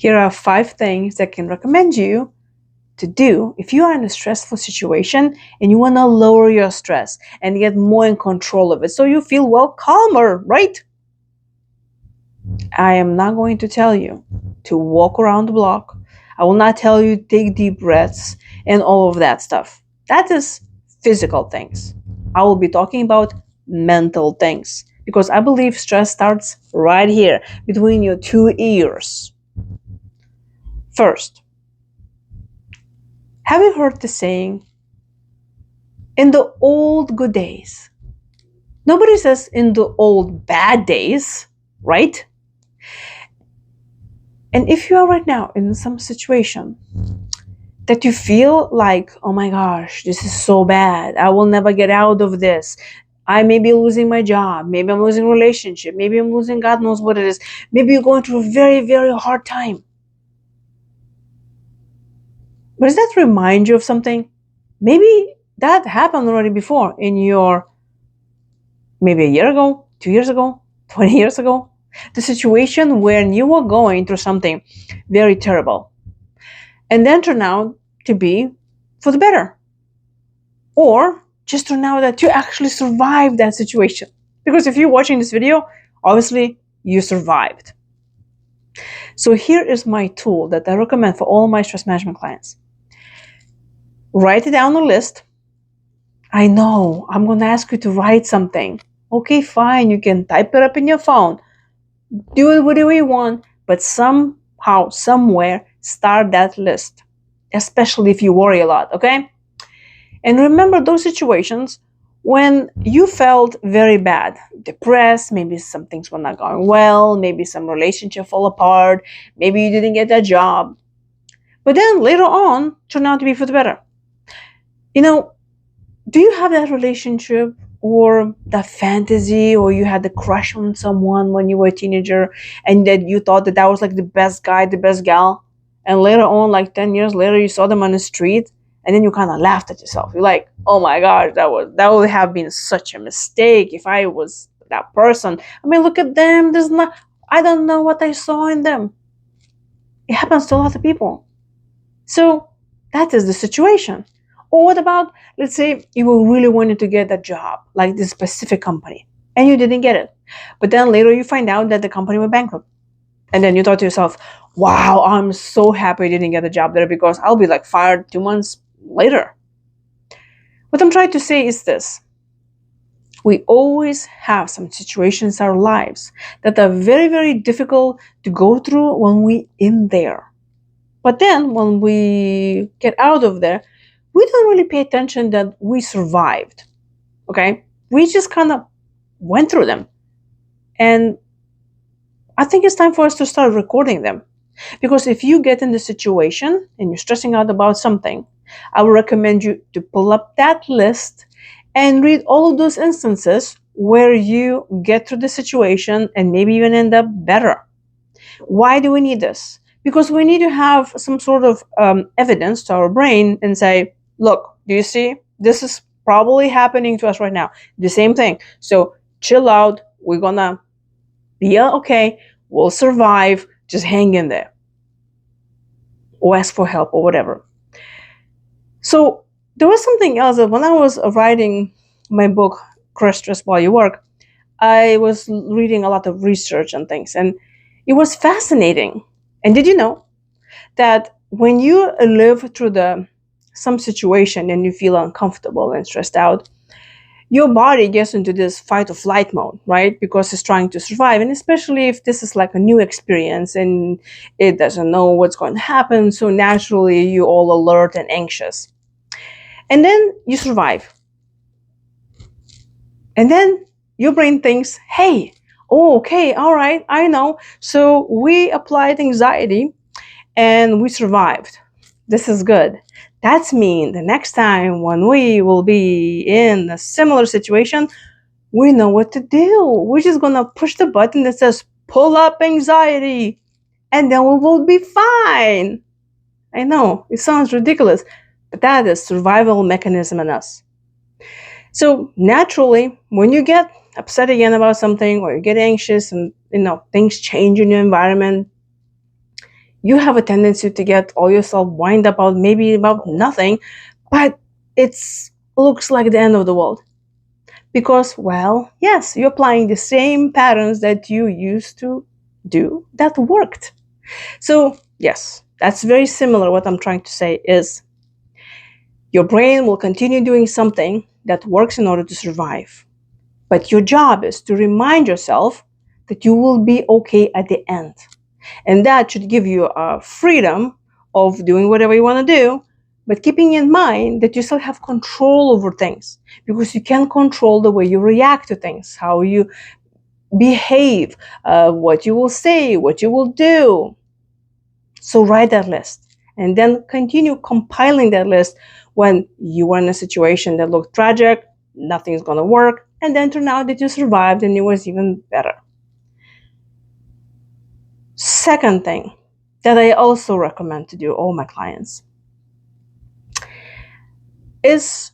Here are 5 things that I can recommend you to do if you are in a stressful situation and you want to lower your stress and get more in control of it so you feel calmer, right? I am not going to tell you to walk around the block. I will not tell you to take deep breaths and all of that stuff. That is physical things. I will be talking about mental things because I believe stress starts right here between your 2 ears. First, have you heard the saying, in the old good days? Nobody says in the old bad days, right? And if you are right now in some situation that you feel like, oh my gosh, this is so bad, I will never get out of this. I may be losing my job, maybe I'm losing a relationship, maybe I'm losing God knows what it is. Maybe you're going through a very, very hard time. But does that remind you of something? Maybe that happened already before in your, maybe a year ago, 2 years ago, 20 years ago. The situation when you were going through something very terrible and then turn out to be for the better. Or just turn out that you actually survived that situation. Because if you're watching this video, obviously you survived. So here is my tool that I recommend for all my stress management clients. Write it down on a list. I know I'm going to ask you to write something. Okay, fine. You can type it up in your phone. Do it whatever you want, but somehow, somewhere, start that list, especially if you worry a lot, okay? And remember those situations when you felt very bad, depressed, maybe some things were not going well, maybe some relationship fell apart, maybe you didn't get that job. But then later on, turned out to be for the better. You know, do you have that relationship or that fantasy, or you had a crush on someone when you were a teenager and that you thought that that was like the best guy, the best gal, and later on, like 10 years later, you saw them on the street and then you kind of laughed at yourself. You're like, oh my gosh, that would have been such a mistake if I was that person. I mean, look at them. I don't know what I saw in them. It happens to a lot of people. So that is the situation. Or what about, let's say you really wanted to get a job, like this specific company, and you didn't get it. But then later you find out that the company went bankrupt. And then you thought to yourself, wow, I'm so happy I didn't get a job there because I'll be like fired 2 months later. What I'm trying to say is this. We always have some situations in our lives that are very, very difficult to go through when we're in there. But then when we get out of there, we don't really pay attention that we survived. Okay? We just kind of went through them. And I think it's time for us to start recording them. Because if you get in the situation and you're stressing out about something, I would recommend you to pull up that list and read all of those instances where you get through the situation and maybe even end up better. Why do we need this? Because we need to have some sort of evidence to our brain and say, look, do you see? This is probably happening to us right now. The same thing. So chill out. We're going to be okay. We'll survive. Just hang in there. Or ask for help or whatever. So there was something else that when I was writing my book, Crush Stress While You Work, I was reading a lot of research and things. And it was fascinating. And did you know that when you live through some situation and you feel uncomfortable and stressed out, your body gets into this fight or flight mode, right? Because it's trying to survive. And especially if this is like a new experience and it doesn't know what's going to happen. So naturally, you're all alert and anxious. And then you survive. And then your brain thinks, hey, oh, okay, all right, I know. So we applied anxiety and we survived. This is good. That means the next time when we will be in a similar situation, we know what to do. We're just going to push the button that says pull up anxiety and then we will be fine. I know it sounds ridiculous, but that is survival mechanism in us. So naturally, when you get upset again about something or you get anxious and things change in your environment, you have a tendency to get all yourself wind up about maybe about nothing, but it's looks like the end of the world. Because, well, yes, you're applying the same patterns that you used to do that worked. So, yes, that's very similar. What I'm trying to say is your brain will continue doing something that works in order to survive. But your job is to remind yourself that you will be okay at the end. And that should give you a freedom of doing whatever you want to do, but keeping in mind that you still have control over things, because you can control the way you react to things, how you behave, what you will say, what you will do. So write that list and then continue compiling that list when you are in a situation that looked tragic, nothing's going to work, and then turn out that you survived and it was even better. Second thing that I also recommend to do all my clients is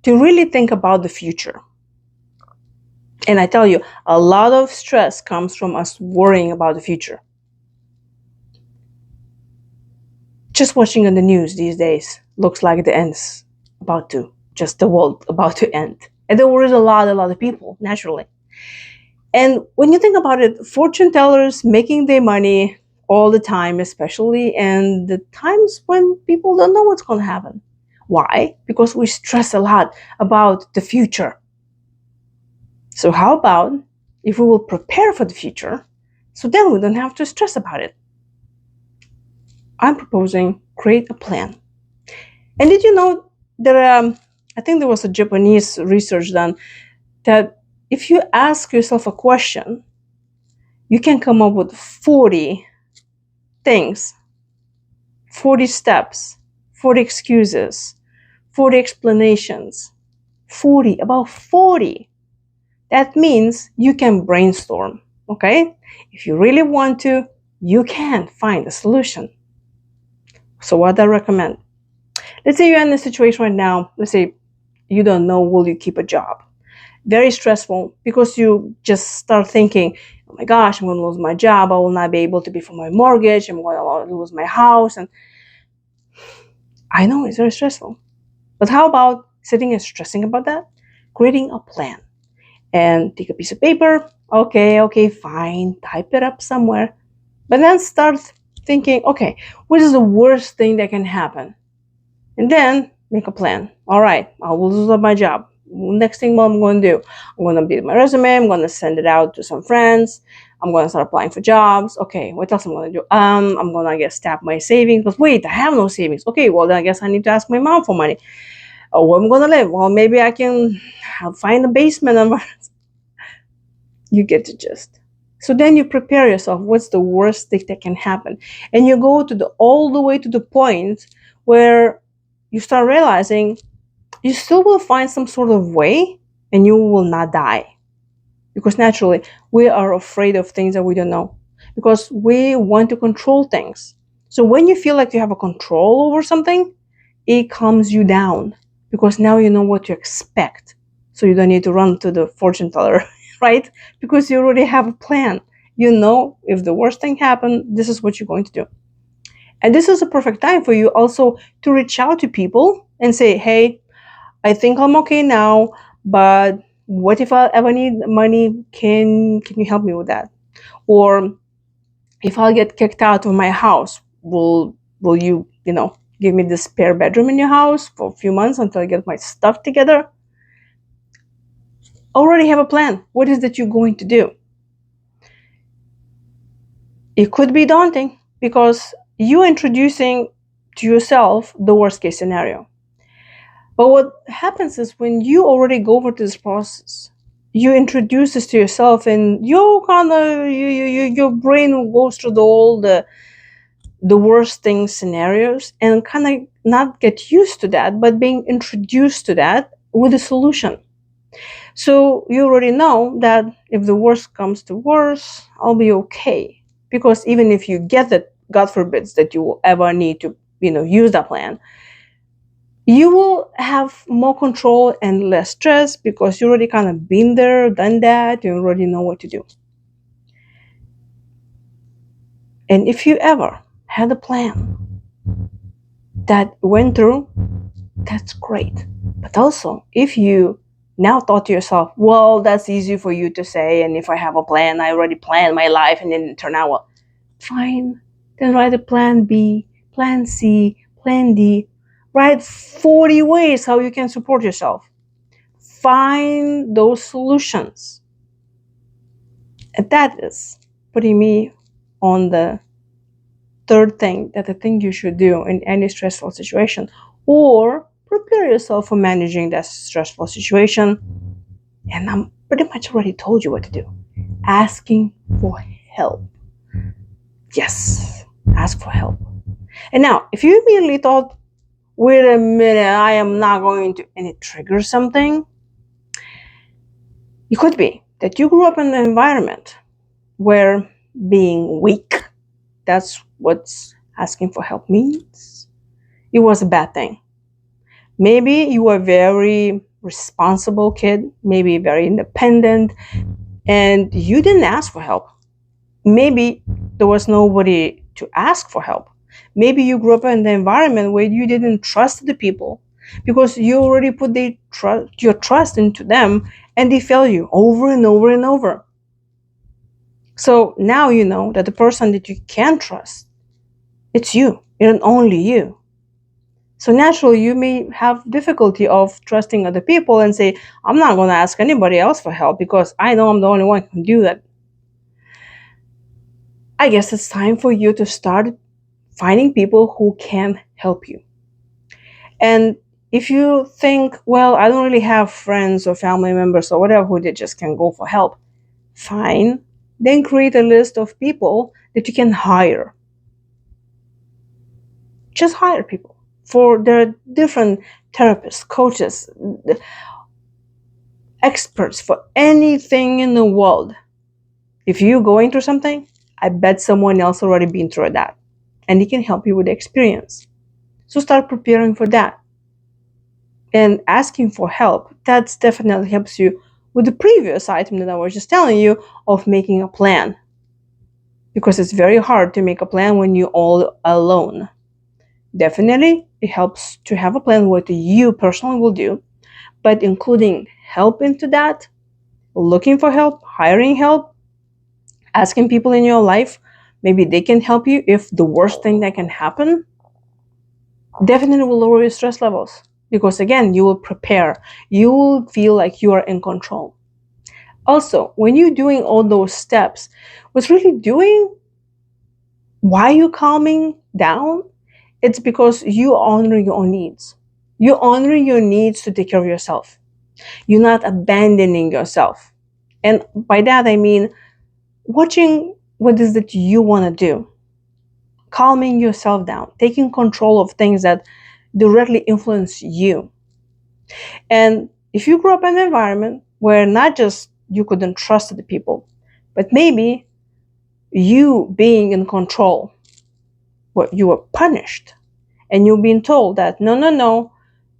to really think about the future. And I tell you, a lot of stress comes from us worrying about the future. Just watching on the news these days looks like the end's about to, just the world about to end. And there worries a lot of people, naturally. And when you think about it, fortune tellers making their money all the time, especially in the times when people don't know what's going to happen. Why? Because we stress a lot about the future. So how about if we will prepare for the future, so then we don't have to stress about it? I'm proposing create a plan. And did you know that I think there was a Japanese research done that if you ask yourself a question, you can come up with 40 things, 40 steps, 40 excuses, 40 explanations, 40, about 40. That means you can brainstorm, okay? If you really want to, you can find a solution. So what I recommend, let's say you're in a situation right now, let's say you don't know, will you keep a job? Very stressful because you just start thinking, oh my gosh, I'm going to lose my job. I will not be able to pay for my mortgage. I'm going to lose my house. And I know it's very stressful. But how about sitting and stressing about that? Creating a plan and take a piece of paper. Okay, fine. Type it up somewhere. But then start thinking, okay, what is the worst thing that can happen? And then make a plan. All right, I will lose my job. Next thing, what I'm going to do, I'm going to build my resume. I'm going to send it out to some friends. I'm going to start applying for jobs. Okay, what else I'm going to do? I'm going to, I guess, tap my savings. But wait, I have no savings. Okay, well, then I guess I need to ask my mom for money. Oh, where I'm going to live? Well, maybe I can find a basement. You get the gist. So then you prepare yourself. What's the worst thing that can happen? And you go to all the way to the point where you start realizing you still will find some sort of way and you will not die. Because naturally, we are afraid of things that we don't know. Because we want to control things. So when you feel like you have a control over something, it calms you down. Because now you know what to expect. So you don't need to run to the fortune teller, right? Because you already have a plan. You know, if the worst thing happened, this is what you're going to do. And this is a perfect time for you also to reach out to people and say, hey, I think I'm okay now, but what if I ever need money? Can you help me with that? Or if I get kicked out of my house, will you, give me the spare bedroom in your house for a few months until I get my stuff together? Already have a plan. What is that you're going to do? It could be daunting because you're introducing to yourself the worst case scenario. But what happens is when you already go over this process, you introduce this to yourself, and your brain goes through all the worst thing scenarios and kind of not get used to that, but being introduced to that with a solution. So you already know that if the worst comes to worst, I'll be okay. Because even if you get that, God forbids that you will ever need to, use that plan, you will have more control and less stress because you already kind of been there, done that, you already know what to do. And if you ever had a plan that went through, that's great. But also, if you now thought to yourself, well, that's easy for you to say, and if I have a plan, I already planned my life and it didn't turn out well. Fine. Then write a plan B, plan C, plan D. Write 40 ways how you can support yourself. Find those solutions. And that is putting me on the third thing that I think you should do in any stressful situation, or prepare yourself for managing that stressful situation. And I'm pretty much already told you what to do. Asking for help. Yes, ask for help. And now, if you immediately thought, wait a minute, I am not going to, and it triggers something, it could be that you grew up in an environment where being weak, that's what asking for help means, it was a bad thing. Maybe you were a very responsible kid, maybe very independent, and you didn't ask for help. Maybe there was nobody to ask for help. Maybe you grew up in an environment where you didn't trust the people because you already put your trust into them and they fail you over and over and over. So now you know that the person that you can trust, it's you and only you. So naturally, you may have difficulty of trusting other people and say, I'm not going to ask anybody else for help because I know I'm the only one who can do that. I guess it's time for you to start finding people who can help you. And if you think, well, I don't really have friends or family members or whatever who they just can go for help, fine. Then create a list of people that you can hire. Just hire people. For there are different therapists, coaches, experts for anything in the world. If you're going through something, I bet someone else already been through that, and he can help you with the experience. So start preparing for that. And asking for help, that definitely helps you with the previous item that I was just telling you of making a plan. Because it's very hard to make a plan when you're all alone. Definitely, it helps to have a plan what you personally will do, but including help into that, looking for help, hiring help, asking people in your life, maybe they can help you if the worst thing that can happen, definitely will lower your stress levels. Because again, you will prepare. You will feel like you are in control. Also, when you're doing all those steps, what's really doing, why you calming down, it's because you honor your own needs. You honor your needs to take care of yourself. You're not abandoning yourself. And by that, I mean watching what is that you want to do, calming yourself down, taking control of things that directly influence you. And if you grew up in an environment where not just you couldn't trust the people, but maybe you being in control, what you were punished, and you're being told that no,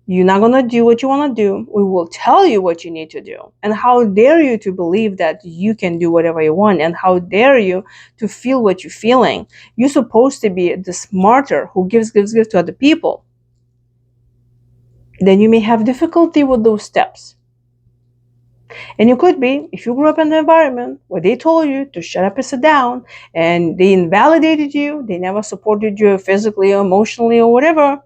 you're not going to do what you want to do. We will tell you what you need to do. And how dare you to believe that you can do whatever you want? And how dare you to feel what you're feeling? You're supposed to be the smarter who gives to other people. Then you may have difficulty with those steps. And you could be, if you grew up in an environment where they told you to shut up and sit down, and they invalidated you, they never supported you physically or emotionally or whatever,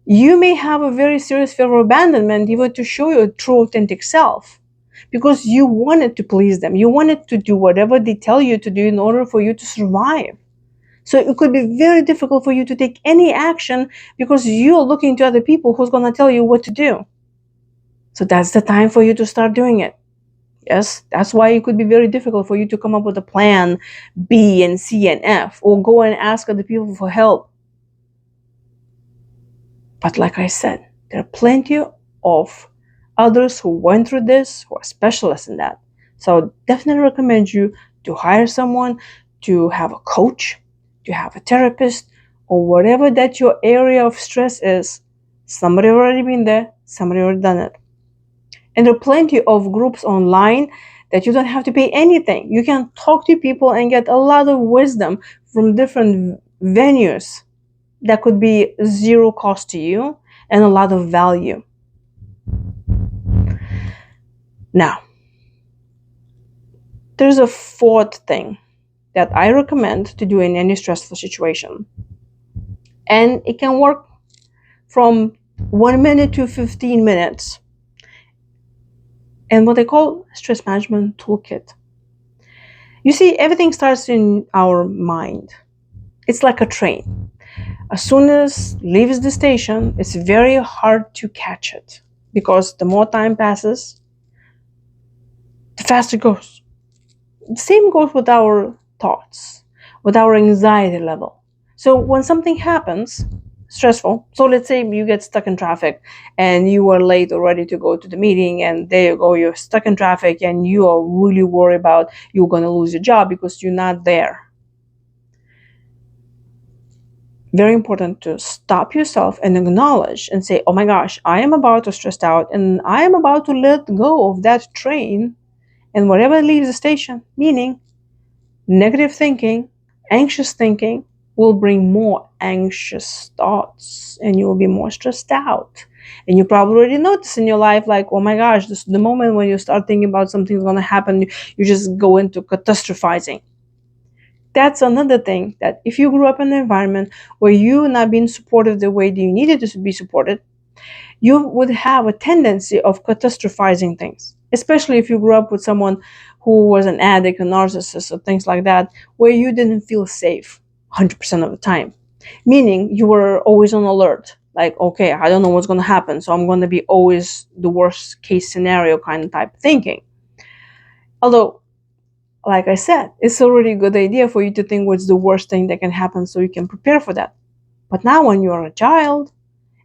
you may have a very serious fear of abandonment even to show your true authentic self. Because you wanted to please them. You wanted to do whatever they tell you to do in order for you to survive. So it could be very difficult for you to take any action because you're looking to other people who's going to tell you what to do. So that's the time for you to start doing it. Yes, that's why it could be very difficult for you to come up with a plan B and C and F, or go and ask other people for help. But like I said, there are plenty of others who went through this, who are specialists in that. So I definitely recommend you to hire someone, to have a coach, to have a therapist, or whatever that your area of stress is. Somebody already been there, somebody already done it. And there are plenty of groups online that you don't have to pay anything. You can talk to people and get a lot of wisdom from different venues that could be zero cost to you and a lot of value. Now, there's a fourth thing that I recommend to do in any stressful situation. And it can work from 1 minute to 15 minutes. And what they call stress management toolkit. You see, everything starts in our mind. It's like a train. As soon as it leaves the station, it's very hard to catch it because the more time passes, the faster it goes. The same goes with our thoughts, with our anxiety level. So when something happens, stressful, so let's say you get stuck in traffic and you are late already to go to the meeting, and there you go, you're stuck in traffic and you are really worried about you're going to lose your job because you're not there. Very important to stop yourself and acknowledge and say, oh my gosh, I am about to stress out and I am about to let go of that train, and whatever leaves the station, meaning negative thinking, anxious thinking, will bring more anxious thoughts and you will be more stressed out. And you probably already notice in your life, like, oh my gosh, this the moment when you start thinking about something's going to happen, you just go into catastrophizing. That's another thing, that if you grew up in an environment where you not being supported the way that you needed to be supported, you would have a tendency of catastrophizing things, especially if you grew up with someone who was an addict, a narcissist, or things like that, where you didn't feel safe 100% of the time. Meaning you were always on alert, like, okay, I don't know what's going to happen, so I'm going to be always the worst case scenario kind of type thinking. Although, like I said, it's already a good idea for you to think what's the worst thing that can happen so you can prepare for that. But now when you're a child,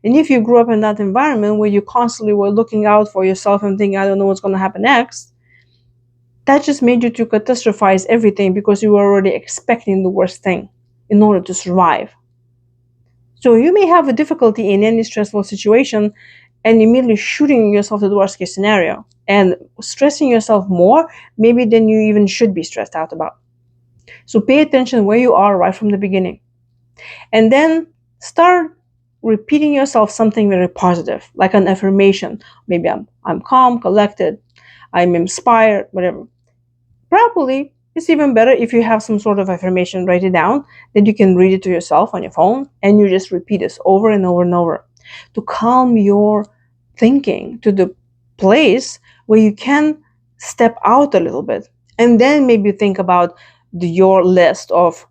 and if you grew up in that environment where you constantly were looking out for yourself and thinking, I don't know what's going to happen next, that just made you to catastrophize everything because you were already expecting the worst thing in order to survive. So you may have a difficulty in any stressful situation and immediately shooting yourself to the worst case scenario and stressing yourself more maybe than you even should be stressed out about. So pay attention where you are right from the beginning. And then start repeating yourself something very positive, like an affirmation. Maybe I'm calm, collected, I'm inspired, whatever. Probably it's even better if you have some sort of affirmation, write it down, then you can read it to yourself on your phone and you just repeat this over and over and over to calm your thinking to the place where you can step out a little bit and then maybe think about your list of,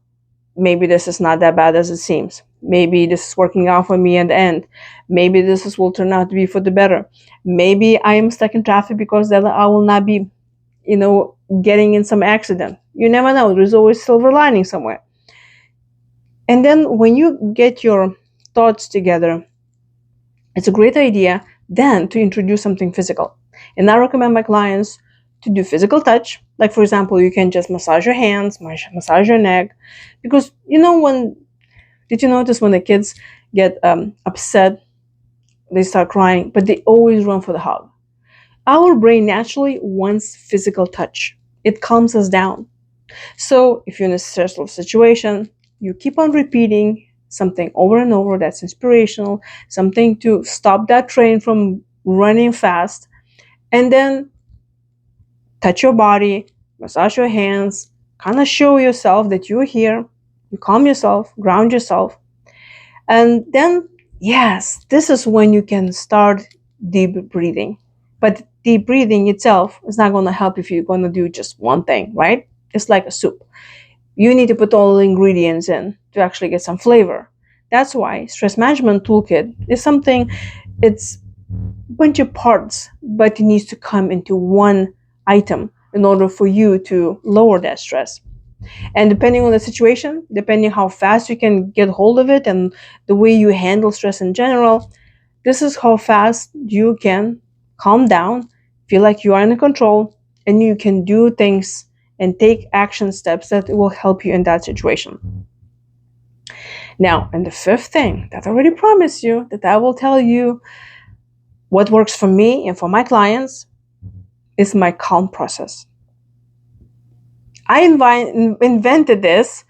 maybe this is not that bad as it seems. Maybe this is working out for me in the end. Maybe will turn out to be for the better. Maybe I am stuck in traffic because then I will not be, getting in some accident. You never know. There's always silver lining somewhere. And then when you get your thoughts together, it's a great idea then to introduce something physical. And I recommend my clients to do physical touch. Like, for example, you can just massage your hands, massage your neck. Because, did you notice when the kids get upset, they start crying, but they always run for the hug? Our brain naturally wants physical touch. It calms us down. So if you're in a stressful situation, you keep on repeating something over and over that's inspirational, something to stop that train from running fast, and then touch your body, massage your hands, kind of show yourself that you're here, you calm yourself, ground yourself. And then, yes, this is when you can start deep breathing. But deep breathing itself is not going to help if you're going to do just one thing, right? It's like a soup. You need to put all the ingredients in to actually get some flavor. That's why stress management toolkit is something, it's a bunch of parts, but it needs to come into one item in order for you to lower that stress. And depending on the situation, depending how fast you can get hold of it and the way you handle stress in general, this is how fast you can calm down, feel like you are in control, and you can do things and take action steps that will help you in that situation. Now, and the fifth thing that I already promised you, that I will tell you what works for me and for my clients, is my calm process. I invented this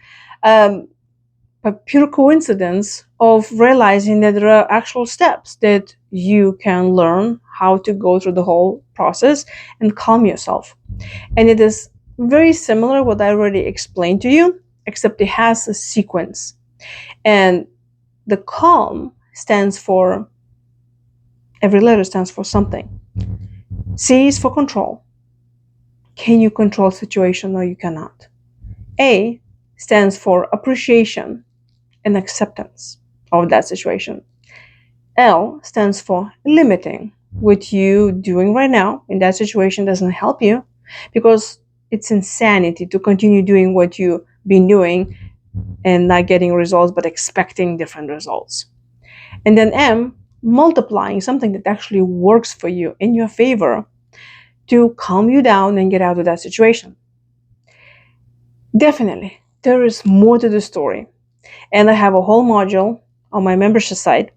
a pure coincidence of realizing that there are actual steps that you can learn how to go through the whole process and calm yourself. And it is very similar what I already explained to you, except it has a sequence. And the calm stands for, every letter stands for something. C is for control. Can you control the situation? No, you cannot. A stands for appreciation and acceptance of that situation. L stands for limiting. What you doing right now in that situation doesn't help you, because it's insanity to continue doing what you've been doing and not getting results but expecting different results. And then M, multiplying, something that actually works for you in your favor to calm you down and get out of that situation. Definitely, there is more to the story. And I have a whole module on my membership site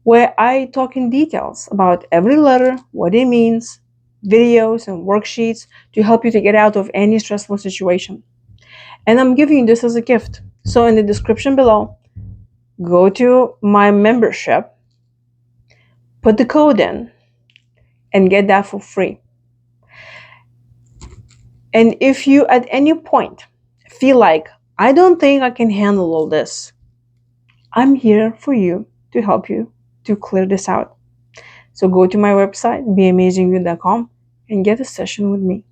where I talk in details about every letter, what it means, videos and worksheets to help you to get out of any stressful situation. And I'm giving you this as a gift. So in the description below, go to my membership, put the code in, and get that for free. And if you at any point feel like, I don't think I can handle all this, I'm here for you to help you to clear this out. So go to my website, beamazingyou.com, and get a session with me.